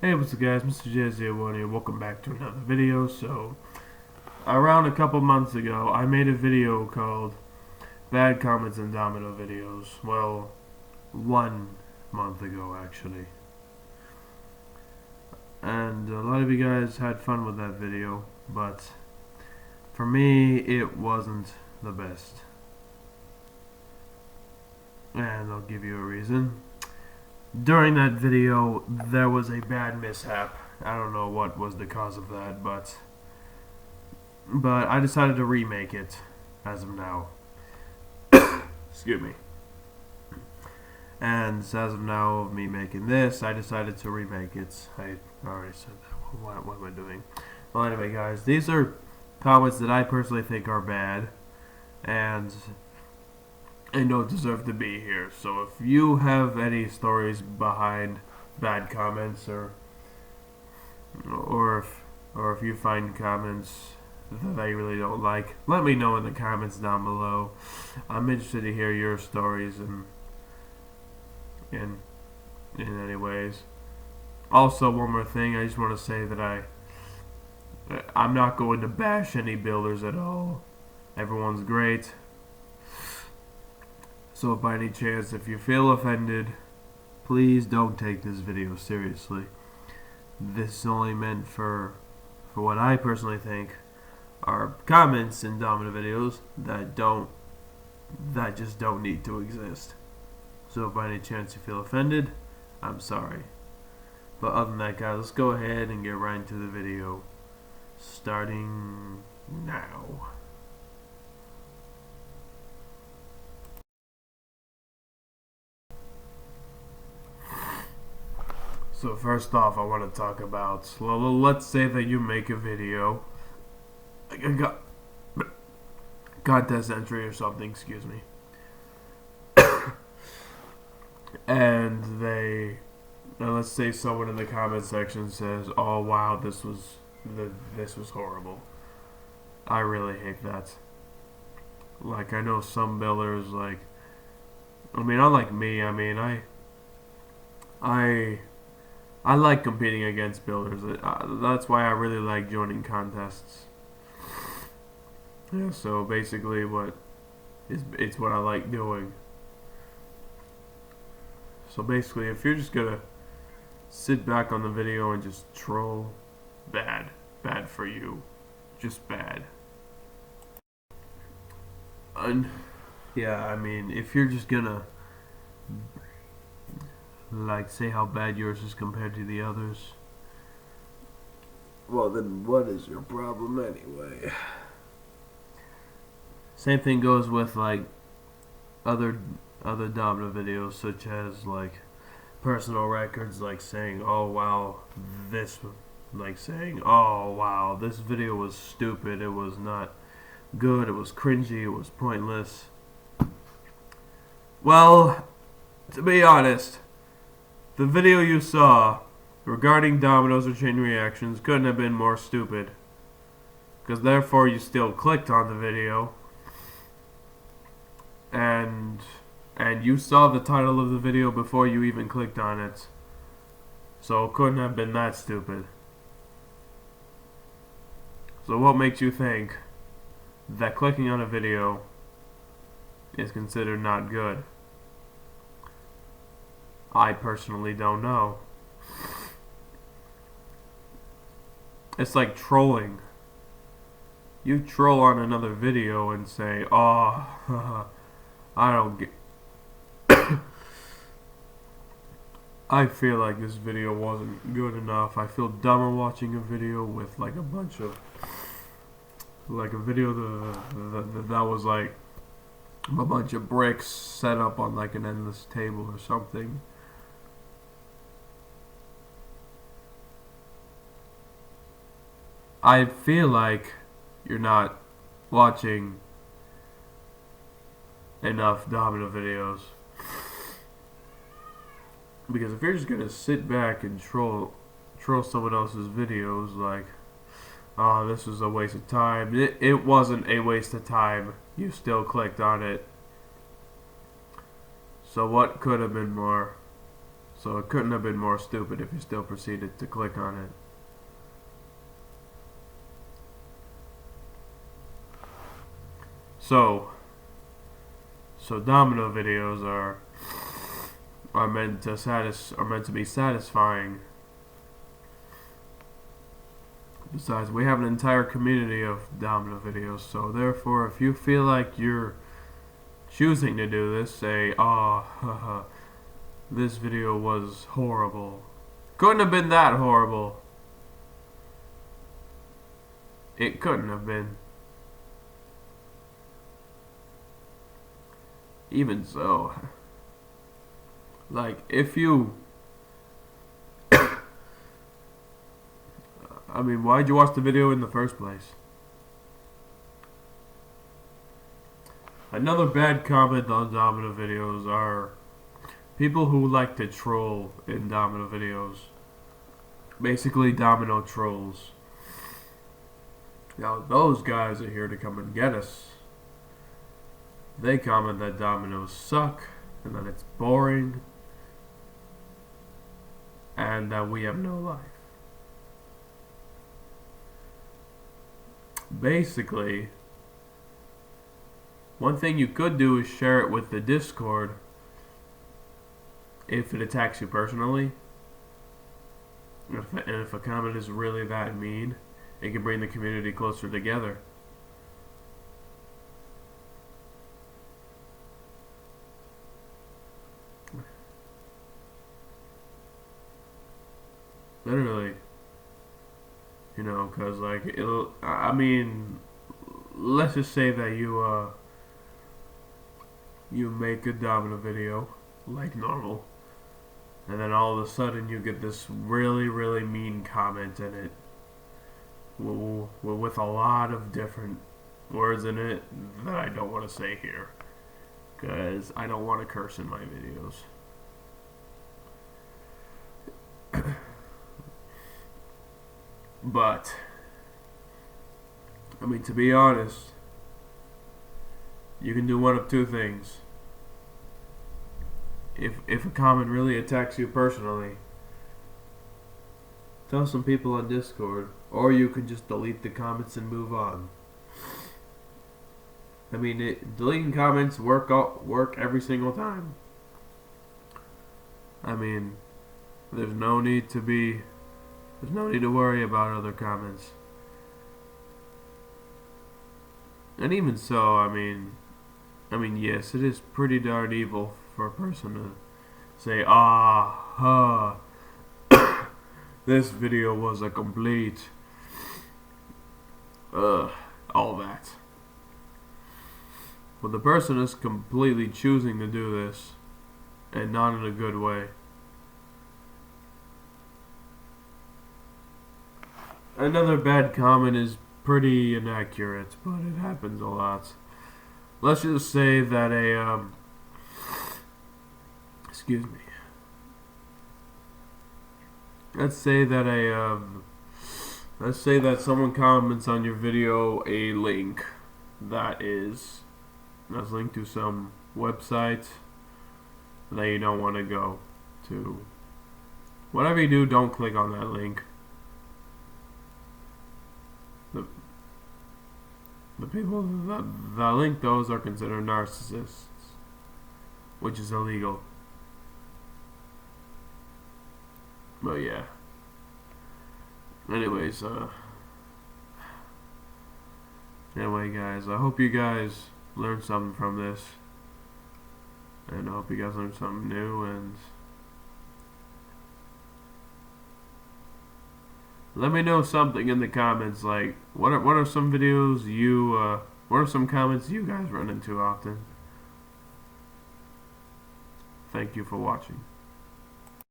Hey, what's up guys, Mr.J here, welcome back to another video. So, around a couple months ago, I made a video called Bad Comments in Domino Videos. Well, 1 month ago actually. And a lot of you guys had fun with that video, but for me, it wasn't the best. And I'll give you a reason. During that video, there was a bad mishap. I don't know what was the cause of that, but I decided to remake it as of now. Excuse me. And as of now of me making this, I decided to remake it. I already said that. What am I doing? Well, anyway, guys, these are comments that I personally think are bad, and don't deserve to be here. So if you have any stories behind bad comments, or if you find comments that I really don't like, let me know in the comments down below. I'm interested to hear your stories and in any ways. Also, one more thing, I just want to say that I'm not going to bash any builders at all. Everyone's great. So if by any chance, if you feel offended, please don't take this video seriously. This is only meant for what I personally think are comments in Domino videos that just don't need to exist. So if by any chance you feel offended, I'm sorry. But other than that, guys, let's go ahead and get right into the video, starting now. So first off, I want to talk about, let's say that you make a video, like a contest entry or something, excuse me, and let's say someone in the comment section says, "Oh wow, this was horrible." I really hate that. Like, I know some builders, like, unlike me, I like competing against builders. That's why I really like joining contests. Yeah, so basically it's what I like doing. So basically, if you're just gonna sit back on the video and just troll, bad for you. Just bad. And yeah, if you're just gonna like say how bad yours is compared to the others, well then what is your problem anyway? Same thing goes with like other Domino videos, such as like personal records, like saying, "Oh wow, this," like saying, "Oh wow, this video was stupid, it was not good, it was cringy, it was pointless." Well, to be honest, the video you saw regarding dominoes or chain reactions couldn't have been more stupid, because therefore you still clicked on the video, and you saw the title of the video before you even clicked on it, so it couldn't have been that stupid. So what makes you think that clicking on a video is considered not good? I personally don't know. It's like trolling. You troll on another video and say, "Oh, I don't get." I feel like this video wasn't good enough. I feel dumber watching a video with like a bunch of, like a video that was like a bunch of bricks set up on like an endless table or something. I feel like you're not watching enough Domino videos. Because if you're just gonna sit back and troll someone else's videos, like, "Oh, this was a waste of time," it wasn't a waste of time. You still clicked on it. So what could have been more So it couldn't have been more stupid if you still proceeded to click on it. So Domino videos are meant to be satisfying. Besides, we have an entire community of Domino videos, so therefore, if you feel like you're choosing to do this, say, haha, this video was horrible. Couldn't have been that horrible. It couldn't have been. Even so, like, if you I mean, why'd you watch the video in the first place? Another bad comment on Domino videos are people who like to troll in Domino videos. Basically, Domino trolls. Now, those guys are here to come and get us. They comment that Dominoes suck, and that it's boring, and that we have no life. Basically, one thing you could do is share it with the Discord if it attacks you personally. And if a comment is really that mean, it can bring the community closer together. Literally. You know, because, like, I mean, let's just say that you make a Domino video, like normal, and then all of a sudden you get this really, really mean comment in it, with a lot of different words in it that I don't want to say here, because I don't want to curse in my videos. But, I mean, to be honest, you can do one of two things. If a comment really attacks you personally, tell some people on Discord, or you can just delete the comments and move on. I mean, deleting comments work every single time. I mean, there's no need to worry about other comments. And even so, I mean, yes, it is pretty darn evil for a person to say, this video was a complete, all that. But the person is completely choosing to do this, and not in a good way. Another bad comment is pretty inaccurate, but it happens a lot. Let's just say that excuse me. Let's say that someone comments on your video a link that's linked to some website that you don't want to go to. Whatever you do, don't click on that link. The people that link those are considered narcissists, which is illegal. But yeah. Anyways, anyway, guys, I hope you guys learned something from this, and I hope you guys learned something new. And let me know something in the comments, like what are some videos what are some comments you guys run into often? Thank you for watching.